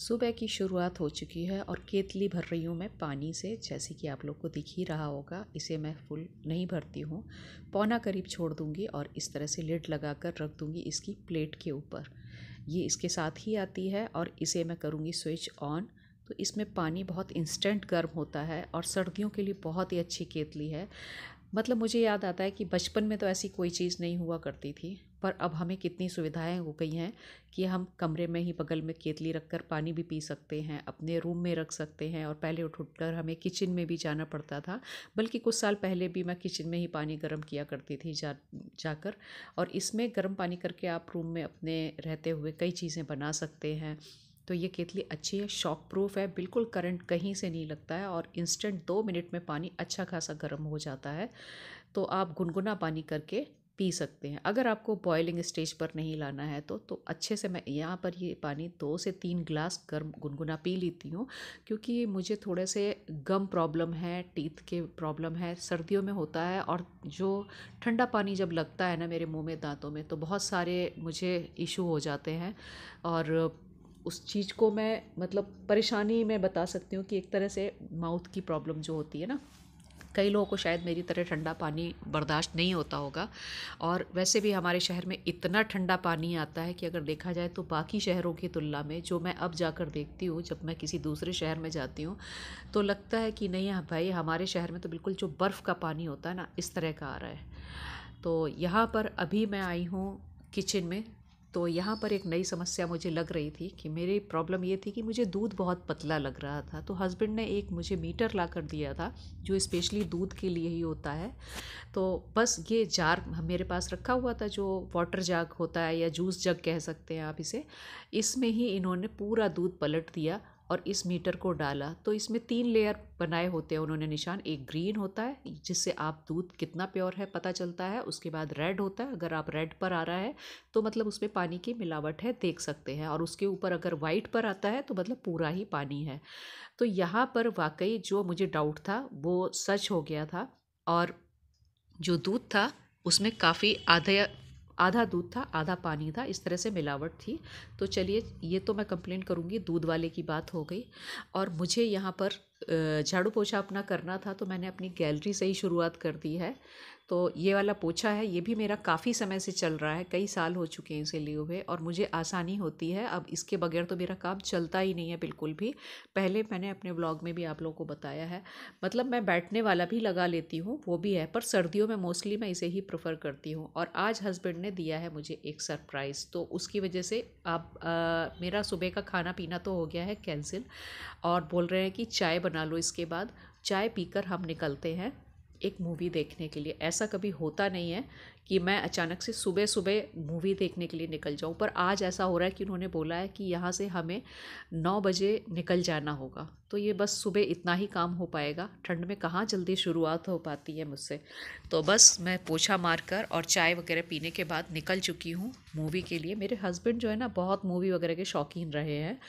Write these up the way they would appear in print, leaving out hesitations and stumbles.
सुबह की शुरुआत हो चुकी है और केतली भर रही हूँ मैं पानी से, जैसे कि आप लोग को दिख ही रहा होगा। इसे मैं फुल नहीं भरती हूँ, पौना करीब छोड़ दूँगी और इस तरह से लिड लगाकर रख दूँगी इसकी प्लेट के ऊपर। ये इसके साथ ही आती है और इसे मैं करूँगी स्विच ऑन। तो इसमें पानी बहुत इंस्टेंट गर्म होता है और सर्दियों के लिए बहुत ही अच्छी केतली है। मतलब मुझे याद आता है कि बचपन में तो ऐसी कोई चीज़ नहीं हुआ करती थी, पर अब हमें कितनी सुविधाएं हो गई हैं कि हम कमरे में ही बगल में केतली रखकर पानी भी पी सकते हैं, अपने रूम में रख सकते हैं। और पहले उठ उठकर हमें किचन में भी जाना पड़ता था, बल्कि कुछ साल पहले भी मैं किचन में ही पानी गर्म किया करती थी जाकर। और इसमें गर्म पानी करके आप रूम में अपने रहते हुए कई चीज़ें बना सकते हैं। तो ये केतली अच्छी है, शॉक प्रूफ है, बिल्कुल करंट कहीं से नहीं लगता है और इंस्टेंट 2 मिनट में पानी अच्छा खासा गर्म हो जाता है। तो आप गुनगुना पानी करके पी सकते हैं। अगर आपको बॉइलिंग स्टेज पर नहीं लाना है तो अच्छे से मैं यहाँ पर ये पानी 2 से 3 ग्लास गर्म गुनगुना पी लेती हूँ, क्योंकि मुझे थोड़े से गम प्रॉब्लम है, टीथ के प्रॉब्लम है, सर्दियों में होता है। और जो ठंडा पानी जब लगता है ना मेरे मुंह में, दांतों में, तो बहुत सारे मुझे इशू हो जाते हैं। और उस चीज़ को मैं मतलब परेशानी में बता सकती हूँ कि एक तरह से माउथ की प्रॉब्लम जो होती है ना, कई लोगों को शायद मेरी तरह ठंडा पानी बर्दाश्त नहीं होता होगा। और वैसे भी हमारे शहर में इतना ठंडा पानी आता है कि अगर देखा जाए तो बाकी शहरों की तुलना में, जो मैं अब जाकर देखती हूँ जब मैं किसी दूसरे शहर में जाती हूँ, तो लगता है कि नहीं भाई, हमारे शहर में तो बिल्कुल जो बर्फ़ का पानी होता है ना, इस तरह का आ रहा है। तो यहाँ पर अभी मैं आई हूँ किचन में। तो यहाँ पर एक नई समस्या मुझे लग रही थी कि मेरी प्रॉब्लम ये थी कि मुझे दूध बहुत पतला लग रहा था। तो हस्बैंड ने एक मुझे मीटर ला कर दिया था, जो स्पेशली दूध के लिए ही होता है। तो बस ये जार मेरे पास रखा हुआ था, जो वाटर जग होता है या जूस जग कह सकते हैं आप इसे। इसमें ही इन्होंने पूरा दूध पलट दिया और इस मीटर को डाला। तो इसमें 3 लेयर बनाए होते हैं उन्होंने निशान। एक ग्रीन होता है जिससे आप दूध कितना प्योर है पता चलता है, उसके बाद रेड होता है, अगर आप रेड पर आ रहा है तो मतलब उसमें पानी की मिलावट है, देख सकते हैं। और उसके ऊपर अगर वाइट पर आता है तो मतलब पूरा ही पानी है। तो यहाँ पर वाकई जो मुझे डाउट था वो सच हो गया था। और जो दूध था उसमें काफ़ी आधा आधा दूध था, आधा पानी था, इस तरह से मिलावट थी। तो चलिए, ये तो मैं कंप्लेंट करूँगी, दूध वाले की बात हो गई। और मुझे यहाँ पर झाड़ू पोछा अपना करना था, तो मैंने अपनी गैलरी से ही शुरुआत कर दी है। तो ये वाला पोछा है, ये भी मेरा काफ़ी समय से चल रहा है, कई साल हो चुके हैं इसे लिए हुए, और मुझे आसानी होती है। अब इसके बगैर तो मेरा काम चलता ही नहीं है बिल्कुल भी। पहले मैंने अपने व्लॉग में भी आप लोगों को बताया है। मतलब मैं बैठने वाला भी लगा लेती हूँ, वो भी है, पर सर्दियों में मोस्टली मैं इसे ही प्रेफर करती हूँ। और आज हस्बैंड ने दिया है मुझे एक सरप्राइज़, तो उसकी वजह से आप मेरा सुबह का खाना पीना तो हो गया है कैंसिल। और बोल रहे हैं कि चाय बना लो, इसके बाद चाय पीकर हम निकलते हैं एक मूवी देखने के लिए। ऐसा कभी होता नहीं है कि मैं अचानक से सुबह सुबह मूवी देखने के लिए निकल जाऊं, पर आज ऐसा हो रहा है कि उन्होंने बोला है कि यहाँ से हमें 9 बजे निकल जाना होगा। तो ये बस सुबह इतना ही काम हो पाएगा, ठंड में कहाँ जल्दी शुरुआत हो पाती है मुझसे। तो बस मैं पोछा मारकर और चाय वगैरह पीने के बाद निकल चुकी हूँ मूवी के लिए। मेरे हस्बैंड जो है ना, बहुत मूवी वगैरह के शौकीन रहे हैं,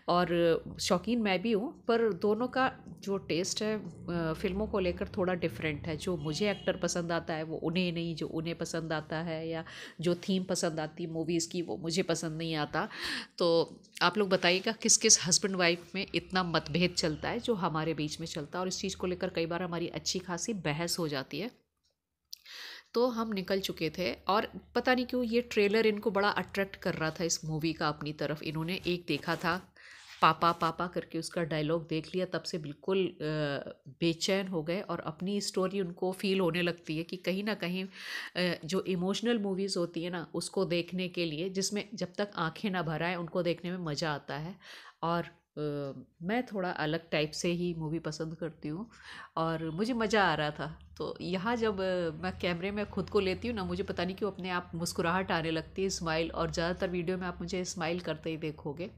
और शौकीन मैं भी हूँ, पर दोनों का जो टेस्ट है फ़िल्मों को लेकर थोड़ा डिफरेंट है। जो मुझे एक्टर पसंद आता है वो उन्हें नहीं, जो उन्हें पसंद आता है या जो थीम पसंद आती है मूवीज़ की वो मुझे पसंद नहीं आता। तो आप लोग बताइएगा किस किस हस्बैंड वाइफ में इतना मतभेद चलता है जो हमारे बीच में चलता है, और इस चीज़ को लेकर कई बार हमारी अच्छी खासी बहस हो जाती है। तो हम निकल चुके थे और पता नहीं क्यों ये ट्रेलर इनको बड़ा अट्रैक्ट कर रहा था इस मूवी का अपनी तरफ। इन्होंने एक देखा था पापा पापा करके, उसका डायलॉग देख लिया, तब से बिल्कुल बेचैन हो गए। और अपनी स्टोरी उनको फील होने लगती है कि कहीं ना कहीं जो इमोशनल मूवीज़ होती है ना, उसको देखने के लिए, जिसमें जब तक आंखें ना भर आए, उनको देखने में मज़ा आता है। और मैं थोड़ा अलग टाइप से ही मूवी पसंद करती हूँ और मुझे मज़ा आ रहा था। तो यहाँ जब मैं कैमरे में खुद को लेती हूँ ना, मुझे पता नहीं क्यों अपने आप मुस्कुराहट आने लगती है, स्माइल। और ज़्यादातर वीडियो में आप मुझे स्माइल करते ही देखोगे।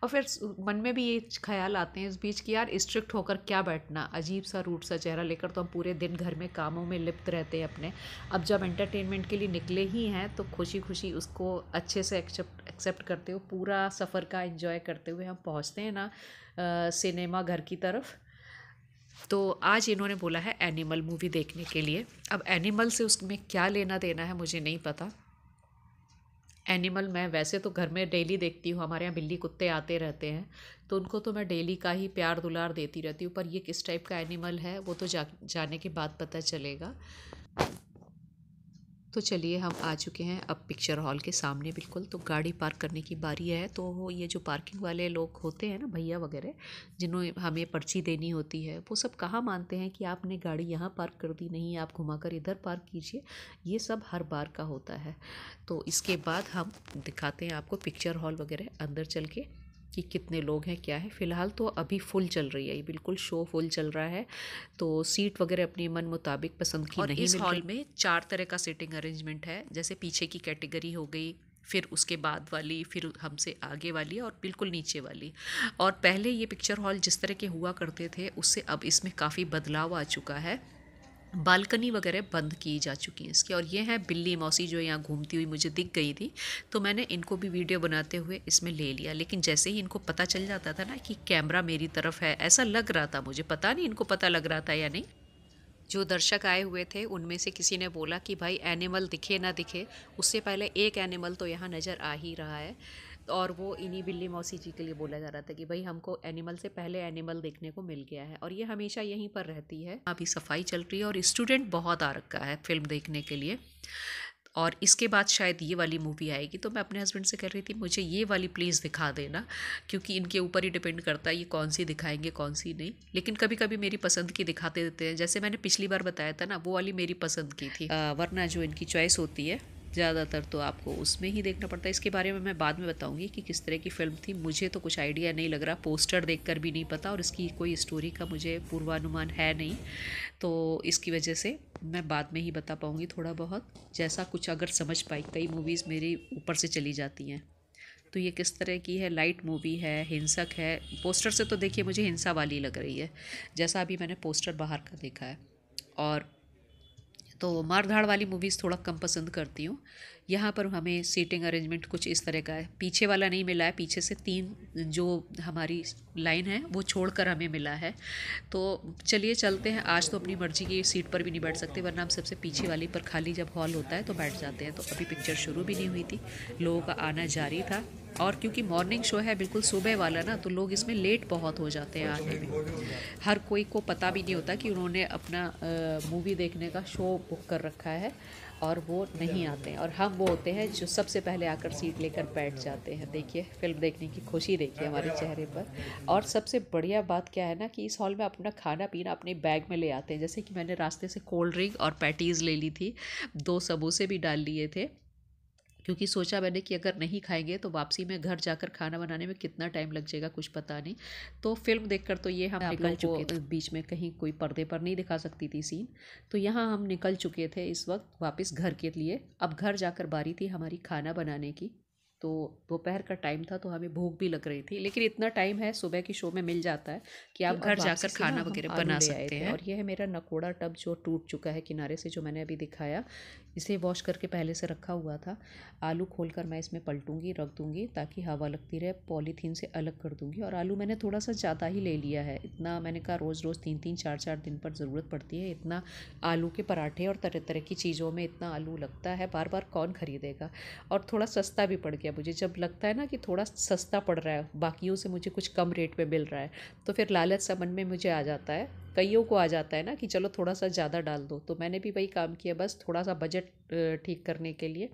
और फिर मन में भी ये ख्याल आते हैं इस बीच कि यार, स्ट्रिक्ट होकर क्या बैठना, अजीब सा रूट सा चेहरा लेकर तो हम पूरे दिन घर में कामों में लिप्त रहते हैं अपने। अब जब एंटरटेनमेंट के लिए निकले ही हैं तो खुशी खुशी उसको अच्छे से एक्सेप्ट करते हुए, पूरा सफ़र का एंजॉय करते हुए हम पहुँचते हैं ना सिनेमा घर की तरफ। तो आज इन्होंने बोला है एनिमल मूवी देखने के लिए। अब एनिमल से उसमें क्या लेना देना है मुझे नहीं पता, एनिमल मैं वैसे तो घर में डेली देखती हूँ, हमारे यहाँ बिल्ली कुत्ते आते रहते हैं, तो उनको तो मैं डेली का ही प्यार दुलार देती रहती हूँ, पर ये किस टाइप का एनिमल है वो तो जाने के बाद पता चलेगा। तो चलिए हम आ चुके हैं अब पिक्चर हॉल के सामने बिल्कुल। तो गाड़ी पार्क करने की बारी है। तो ये जो पार्किंग वाले लोग होते हैं ना, भैया वगैरह, जिन्होंने हमें पर्ची देनी होती है, वो सब कहाँ मानते हैं कि आपने गाड़ी यहाँ पार्क कर दी, नहीं आप घुमाकर इधर पार्क कीजिए। ये सब हर बार का होता है। तो इसके बाद हम दिखाते हैं आपको पिक्चर हॉल वगैरह अंदर चल के कि कितने लोग हैं क्या है। फ़िलहाल तो अभी फुल चल रही है, ये बिल्कुल शो फुल चल रहा है। तो सीट वगैरह अपनी मन मुताबिक पसंद की नहीं मिल रही। इस हॉल में 4 तरह का सीटिंग अरेंजमेंट है, जैसे पीछे की कैटेगरी हो गई, फिर उसके बाद वाली, फिर हमसे आगे वाली और बिल्कुल नीचे वाली। और पहले ये पिक्चर हॉल जिस तरह के हुआ करते थे उससे अब इसमें काफ़ी बदलाव आ चुका है। बालकनी वगैरह बंद की जा चुकी हैं इसकी। और ये है बिल्ली मौसी जो यहाँ घूमती हुई मुझे दिख गई थी, तो मैंने इनको भी वीडियो बनाते हुए इसमें ले लिया। लेकिन जैसे ही इनको पता चल जाता था ना कि कैमरा मेरी तरफ है, ऐसा लग रहा था मुझे, पता नहीं इनको पता लग रहा था या नहीं। जो दर्शक आए हुए थे उनमें से किसी ने बोला कि भाई एनिमल दिखे ना दिखे, उससे पहले एक एनिमल तो यहाँ नज़र आ ही रहा है। और वो इन्हीं बिल्ली मौसी जी के लिए बोला जा रहा था कि भाई हमको एनिमल से पहले एनिमल देखने को मिल गया है। और ये हमेशा यहीं पर रहती है। अभी सफाई चल रही है और स्टूडेंट बहुत आ रखा है फिल्म देखने के लिए। और इसके बाद शायद ये वाली मूवी आएगी, तो मैं अपने हस्बैंड से कह रही थी मुझे ये वाली प्लीज़ दिखा देना, क्योंकि इनके ऊपर ही डिपेंड करता है ये कौन सी दिखाएंगे कौन सी नहीं। लेकिन कभी कभी मेरी पसंद की दिखाते देते हैं, जैसे मैंने पिछली बार बताया था ना, वो वाली मेरी पसंद की थी। वरना जो इनकी चॉइस होती है ज़्यादातर तो आपको उसमें ही देखना पड़ता है। इसके बारे में मैं बाद में बताऊंगी कि किस तरह की फ़िल्म थी। मुझे तो कुछ आइडिया नहीं लग रहा, पोस्टर देखकर भी नहीं पता, और इसकी कोई स्टोरी का मुझे पूर्वानुमान है नहीं, तो इसकी वजह से मैं बाद में ही बता पाऊंगी थोड़ा बहुत, जैसा कुछ अगर समझ पाई। कई मूवीज़ मेरी ऊपर से चली जाती हैं। तो ये किस तरह की है, लाइट मूवी है, हिंसक है। पोस्टर से तो देखिए मुझे हिंसा वाली लग रही है, जैसा अभी मैंने पोस्टर बाहर का देखा है। और तो मार धाड़ वाली मूवीज़ थोड़ा कम पसंद करती हूँ। यहाँ पर हमें सीटिंग अरेंजमेंट कुछ इस तरह का है, पीछे वाला नहीं मिला है, पीछे से 3 जो हमारी लाइन है वो छोड़कर हमें मिला है। तो चलिए चलते हैं। आज तो अपनी मर्जी की सीट पर भी नहीं बैठ सकते, वरना हम सबसे पीछे वाली पर खाली जब हॉल होता है तो बैठ जाते हैं। तो अभी पिक्चर शुरू भी नहीं हुई थी, लोगों का आना जारी था। और क्योंकि मॉर्निंग शो है बिल्कुल सुबह वाला ना, तो लोग इसमें लेट बहुत हो जाते हैं आने में। हर कोई को पता भी नहीं होता कि उन्होंने अपना मूवी देखने का शो बुक कर रखा है, और वो नहीं आते हैं। और हम वो होते हैं जो सबसे पहले आकर सीट लेकर बैठ जाते हैं। देखिए फिल्म देखने की खुशी देखिए हमारे चेहरे पर। और सबसे बढ़िया बात क्या है ना, कि इस हॉल में अपना खाना पीना अपने बैग में ले आते हैं। जैसे कि मैंने रास्ते से कोल्ड ड्रिंक और पैटीज़ ले ली थी, 2 समोसे भी डाल लिए थे, क्योंकि सोचा मैंने कि अगर नहीं खाएंगे तो वापसी में घर जाकर खाना बनाने में कितना टाइम लग जाएगा कुछ पता नहीं। तो फिल्म देखकर तो ये हम निकल चुके थे, बीच में कहीं कोई पर्दे पर नहीं दिखा सकती थी सीन। तो यहाँ हम निकल चुके थे इस वक्त वापस घर के लिए। अब घर जाकर बारी थी हमारी खाना बनाने की। तो दोपहर का टाइम था, तो हमें भूख भी लग रही थी, लेकिन इतना टाइम है सुबह की शो में मिल जाता है कि आप घर जाकर खाना वगैरह बना सकते हैं। और यह है मेरा नकोड़ा टब जो टूट चुका है किनारे से, जो मैंने अभी दिखाया। इसे वॉश करके पहले से रखा हुआ था। आलू खोलकर मैं इसमें पलटूंगी, रख दूंगी ताकि हवा लगती रहे, पॉलीथीन से अलग कर दूंगी। और आलू मैंने थोड़ा सा ज़्यादा ही ले लिया है, इतना मैंने कहा रोज़ रोज़ 3-3 4-4 दिन पर ज़रूरत पड़ती है। इतना आलू के पराठे और तरह तरह की चीज़ों में इतना आलू लगता है, बार बार कौन खरीदेगा। और थोड़ा सस्ता भी पड़ गया मुझे। जब लगता है ना कि थोड़ा सस्ता पड़ रहा है, बाकियों से मुझे कुछ कम रेट पे मिल रहा है, तो फिर लालच सा मन में मुझे आ जाता है, कईयों को आ जाता है ना कि चलो थोड़ा सा ज़्यादा डाल दो। तो मैंने भी वही काम किया, बस थोड़ा सा बजट ठीक करने के लिए।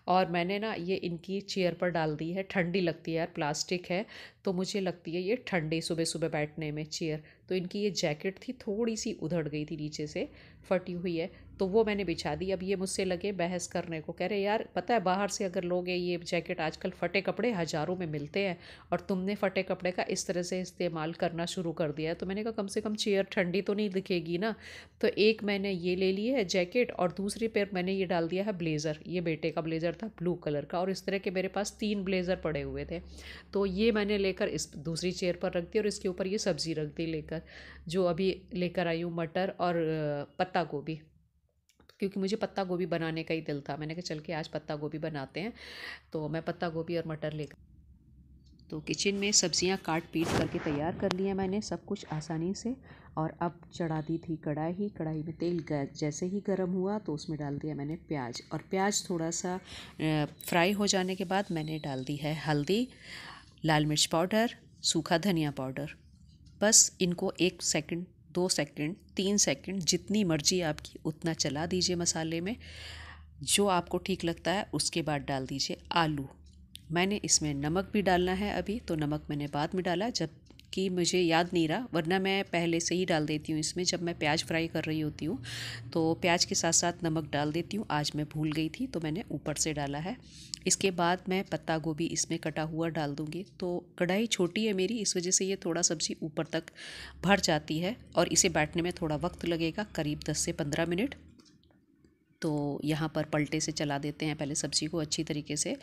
और मैंने ना ये इनकी चेयर पर डाल दी है, ठंडी लगती है यार, प्लास्टिक है तो मुझे लगती है ये ठंडी सुबह सुबह बैठने में चेयर। तो इनकी ये जैकेट थी थोड़ी सी उधड़ गई थी, नीचे से फटी हुई है, तो वो मैंने बिछा दी। अब ये मुझसे लगे बहस करने को, कह रहे यार पता है बाहर से अगर लोगे ये जैकेट, आजकल फटे कपड़े हज़ारों में मिलते हैं और तुमने फटे कपड़े का इस तरह से इस्तेमाल करना शुरू कर दिया है। तो मैंने कहा कम से कम चेयर ठंडी तो नहीं दिखेगी ना। तो एक मैंने ये ले ली है जैकेट, और दूसरी पर मैंने ये डाल दिया है ब्लेज़र। ये बेटे का ब्लेज़र था ब्लू कलर का, और इस तरह के मेरे पास 3 ब्लेज़र पड़े हुए थे। तो ये मैंने लेकर इस दूसरी चेयर पर रख दी, और इसके ऊपर ये सब्ज़ी रख दी लेकर, जो अभी लेकर आई हूँ, मटर और पत्ता गोभी, क्योंकि मुझे पत्ता गोभी बनाने का ही दिल था। मैंने कहा चल के आज पत्ता गोभी बनाते हैं। तो मैं पत्ता गोभी और मटर लेकर, तो किचन में सब्जियां काट पीट करके तैयार कर ली हैं मैंने सब कुछ आसानी से। और अब चढ़ा दी थी कढ़ाई। कढ़ाई में तेल जैसे ही गर्म हुआ तो उसमें डाल दिया मैंने प्याज, और प्याज थोड़ा सा फ्राई हो जाने के बाद मैंने डाल दी है हल्दी, लाल मिर्च पाउडर, सूखा धनिया पाउडर। बस इनको 1 सेकंड, 2 सेकंड, 3 सेकंड, जितनी मर्जी आपकी उतना चला दीजिए मसाले में। जो आपको ठीक लगता है उसके बाद डाल दीजिए आलू। मैंने इसमें नमक भी डालना है अभी, तो नमक मैंने बाद में डाला जब कि मुझे याद नहीं रहा, वरना मैं पहले से ही डाल देती हूँ इसमें। जब मैं प्याज फ्राई कर रही होती हूँ तो प्याज के साथ साथ नमक डाल देती हूँ। आज मैं भूल गई थी तो मैंने ऊपर से डाला है। इसके बाद मैं पत्ता गोभी इसमें कटा हुआ डाल दूँगी। तो कढ़ाई छोटी है मेरी, इस वजह से ये थोड़ा सब्ज़ी ऊपर तक भर जाती है और इसे बैठने में थोड़ा वक्त लगेगा, करीब 10 से 15 मिनट। तो यहाँ पर पलटे से चला देते हैं पहले सब्ज़ी को अच्छी तरीके से।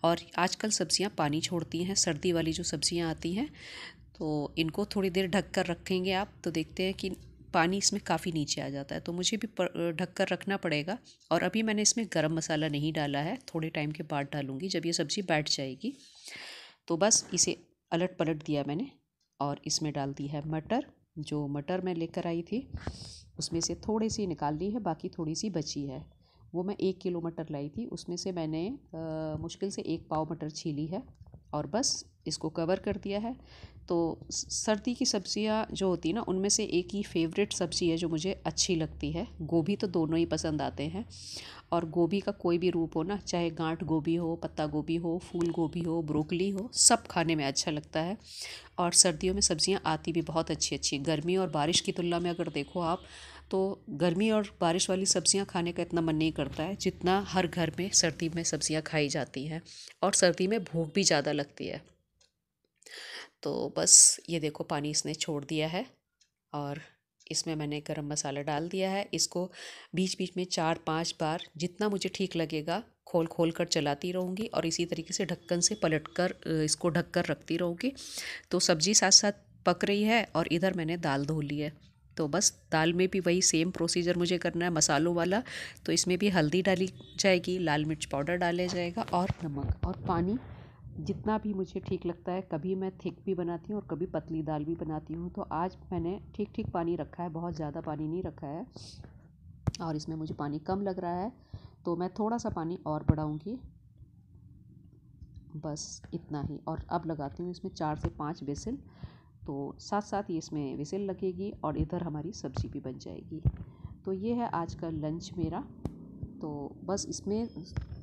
और आजकल सब्ज़ियाँ पानी छोड़ती हैं, सर्दी वाली जो सब्ज़ियाँ आती हैं, तो इनको थोड़ी देर ढक कर रखेंगे आप तो देखते हैं कि पानी इसमें काफ़ी नीचे आ जाता है, तो मुझे भी ढक कर रखना पड़ेगा। और अभी मैंने इसमें गरम मसाला नहीं डाला है, थोड़े टाइम के बाद डालूँगी जब ये सब्ज़ी बैठ जाएगी। तो बस इसे अलट पलट दिया मैंने और इसमें डाल दी है मटर। जो मटर मैं लेकर आई थी उसमें से थोड़ी सी निकाल ली है, बाकी थोड़ी सी बची है। वो मैं 1 किलो मटर लाई थी, उसमें से मैंने मुश्किल से 1 पाव मटर छीली है और बस इसको कवर कर दिया है। तो सर्दी की सब्ज़ियाँ जो होती है ना, उनमें से एक ही फेवरेट सब्ज़ी है जो मुझे अच्छी लगती है। गोभी तो दोनों ही पसंद आते हैं, और गोभी का कोई भी रूप हो ना, चाहे गांठ गोभी हो, पत्ता गोभी हो, फूल गोभी हो, ब्रोकली हो, सब खाने में अच्छा लगता है। और सर्दियों में सब्ज़ियाँ आती भी बहुत अच्छी अच्छी। गर्मी और बारिश की तुलना में अगर देखो आप, तो गर्मी और बारिश वाली सब्ज़ियाँ खाने का इतना मन नहीं करता है जितना हर घर में सर्दी में सब्ज़ियाँ खाई जाती हैं। और सर्दी में भूख भी ज़्यादा लगती है। तो बस ये देखो पानी इसने छोड़ दिया है और इसमें मैंने गरम मसाला डाल दिया है। इसको बीच बीच में 4-5 बार जितना मुझे ठीक लगेगा खोल खोल कर चलाती रहूँगी और इसी तरीके से ढक्कन से पलट कर इसको ढक कर रखती रहूँगी। तो सब्ज़ी साथ साथ पक रही है और इधर मैंने दाल धो ली है। तो बस दाल में भी वही सेम प्रोसीजर मुझे करना है मसालों वाला। तो इसमें भी हल्दी डाली जाएगी, लाल मिर्च पाउडर डाला जाएगा और नमक और पानी जितना भी मुझे ठीक लगता है। कभी मैं थिक भी बनाती हूँ और कभी पतली दाल भी बनाती हूँ। तो आज मैंने ठीक ठीक पानी रखा है, बहुत ज़्यादा पानी नहीं रखा है। और इसमें मुझे पानी कम लग रहा है तो मैं थोड़ा सा पानी और बढ़ाऊँगी, बस इतना ही। और अब लगाती हूँ इसमें 4 से 5 विसिल। तो साथ साथ ये इसमें विसिल लगेगी और इधर हमारी सब्ज़ी भी बन जाएगी। तो ये है आज का लंच मेरा। तो बस इसमें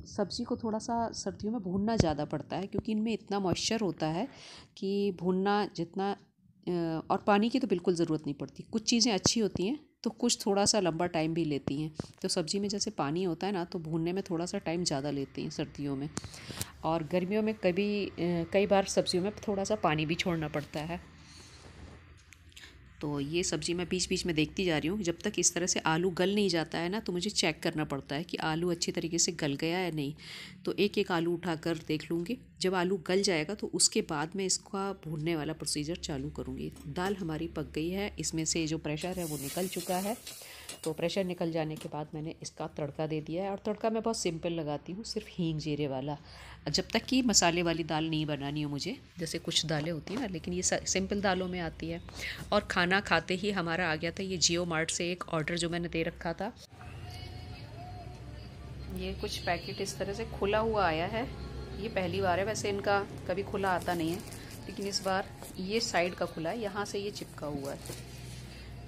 सब्ज़ी को थोड़ा सा सर्दियों में भूनना ज़्यादा पड़ता है, क्योंकि इनमें इतना मॉइस्चर होता है कि भूनना जितना और पानी की तो बिल्कुल ज़रूरत नहीं पड़ती। कुछ चीज़ें अच्छी होती हैं तो कुछ थोड़ा सा लंबा टाइम भी लेती हैं। तो सब्ज़ी में जैसे पानी होता है ना, तो भूनने में थोड़ा सा टाइम ज़्यादा लेती हैं सर्दियों में। और गर्मियों में कई बार सब्ज़ियों में थोड़ा सा पानी भी छोड़ना पड़ता है। तो ये सब्ज़ी मैं बीच बीच में देखती जा रही हूँ। जब तक इस तरह से आलू गल नहीं जाता है ना, तो मुझे चेक करना पड़ता है कि आलू अच्छी तरीके से गल गया है नहीं। तो एक एक आलू उठाकर देख लूँगी। जब आलू गल जाएगा तो उसके बाद मैं इसका भूनने वाला प्रोसीजर चालू करूँगी। दाल हमारी पक गई है, इसमें से जो प्रेशर है वो निकल चुका है। तो प्रेशर निकल जाने के बाद मैंने इसका तड़का दे दिया है। और तड़का मैं बहुत सिंपल लगाती हूँ, सिर्फ हींग जीरे वाला। जब तक कि मसाले वाली दाल नहीं बनानी हो मुझे, जैसे कुछ दालें होती हैं ना, लेकिन ये सिंपल दालों में आती है। और खाना खाते ही हमारा आ गया था ये जियो मार्ट से एक ऑर्डर जो मैंने दे रखा था। ये कुछ पैकेट इस तरह से खुला हुआ आया है। ये पहली बार है, वैसे इनका कभी खुला आता नहीं है, लेकिन इस बार ये साइड का खुला है, यहाँ से ये चिपका हुआ है।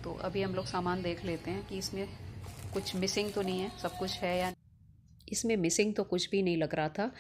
तो अभी हम लोग सामान देख लेते हैं कि इसमें कुछ मिसिंग तो नहीं है, सब कुछ है या इसमें मिसिंग तो कुछ भी नहीं लग रहा था।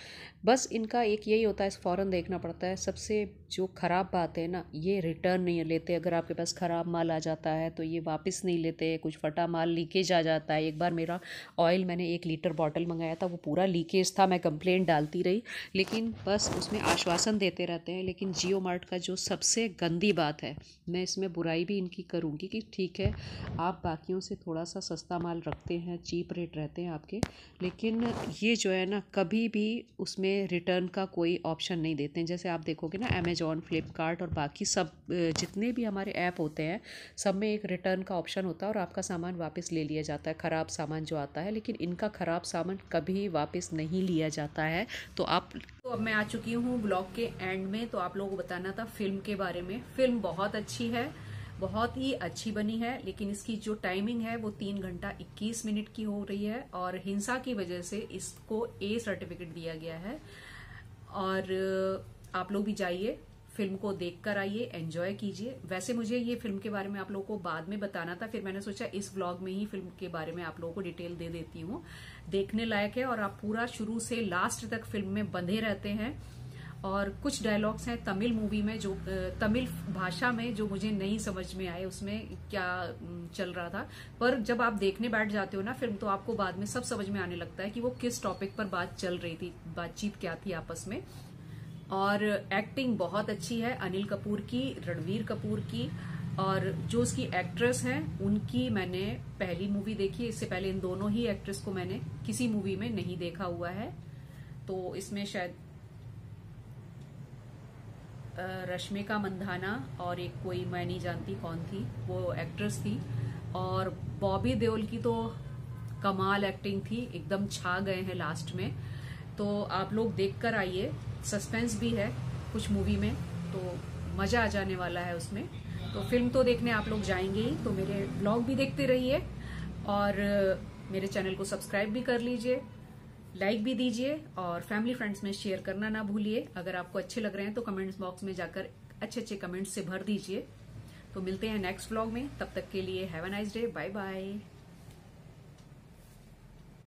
बस इनका एक यही होता है, फ़ौरन देखना पड़ता है। सबसे जो ख़राब बात है ना, ये रिटर्न नहीं लेते। अगर आपके पास ख़राब माल आ जाता है तो ये वापस नहीं लेते। कुछ फटा माल लीकेज आ जाता है। एक बार मेरा ऑयल मैंने 1 लीटर बॉटल मंगाया था, वो पूरा लीकेज था। मैं कंप्लेंट डालती रही, लेकिन बस उसमें आश्वासन देते रहते हैं। लेकिन जियो मार्ट का जो सबसे गंदी बात है, मैं इसमें बुराई भी इनकी करूँगी कि ठीक है, आप बाकियों से थोड़ा सा सस्ता माल रखते हैं, चीप रेट रहते हैं आपके, लेकिन ये जो है ना, कभी भी उसमें रिटर्न का कोई ऑप्शन नहीं देते हैं। जैसे आप देखोगे ना, अमेज़ॉन, फ्लिपकार्ट और बाकी सब जितने भी हमारे ऐप होते हैं, सब में एक रिटर्न का ऑप्शन होता है और आपका सामान वापस ले लिया जाता है, ख़राब सामान जो आता है। लेकिन इनका ख़राब सामान कभी वापस नहीं लिया जाता है। तो अब मैं आ चुकी हूँ ब्लॉग के एंड में। तो आप लोगों को बताना था फ़िल्म के बारे में। फ़िल्म बहुत अच्छी है बहुत ही अच्छी बनी है, लेकिन इसकी जो टाइमिंग है वो 3 घंटा 21 मिनट की हो रही है और हिंसा की वजह से इसको ए सर्टिफिकेट दिया गया है। और आप लोग भी जाइए, फिल्म को देख कर आइए, एंजॉय कीजिए। वैसे मुझे ये फिल्म के बारे में आप लोगों को बाद में बताना था, फिर मैंने सोचा इस व्लॉग में ही फिल्म के बारे में आप लोगों को डिटेल दे देती हूँ। देखने लायक है और आप पूरा शुरू से लास्ट तक फिल्म में बंधे रहते हैं। और कुछ डायलॉग्स हैं तमिल मूवी में, जो तमिल भाषा में, जो मुझे नहीं समझ में आए उसमें क्या चल रहा था। पर जब आप देखने बैठ जाते हो ना फिल्म, तो आपको बाद में सब समझ में आने लगता है कि वो किस टॉपिक पर बात चल रही थी, बातचीत क्या थी आपस में। और एक्टिंग बहुत अच्छी है अनिल कपूर की, रणवीर कपूर की, और जो उसकी एक्ट्रेस हैं उनकी मैंने पहली मूवी देखी है। इससे पहले इन दोनों ही एक्ट्रेस को मैंने किसी मूवी में नहीं देखा हुआ है। तो इसमें शायद रश्मिका मंदाना और एक कोई मैं नहीं जानती कौन थी वो एक्ट्रेस थी। और बॉबी देओल की तो कमाल एक्टिंग थी, एकदम छा गए हैं लास्ट में। तो आप लोग देख कर आइए, सस्पेंस भी है कुछ मूवी में, तो मजा आ जाने वाला है उसमें। तो फिल्म तो देखने आप लोग जाएंगे ही, तो मेरे ब्लॉग भी देखते रहिए और मेरे चैनल को सब्सक्राइब भी कर लीजिए, लाइक भी दीजिए और फैमिली फ्रेंड्स में शेयर करना ना भूलिए। अगर आपको अच्छे लग रहे हैं तो कमेंट्स बॉक्स में जाकर अच्छे अच्छे कमेंट्स से भर दीजिए। तो मिलते हैं नेक्स्ट व्लॉग में, तब तक के लिए have a nice day, bye bye.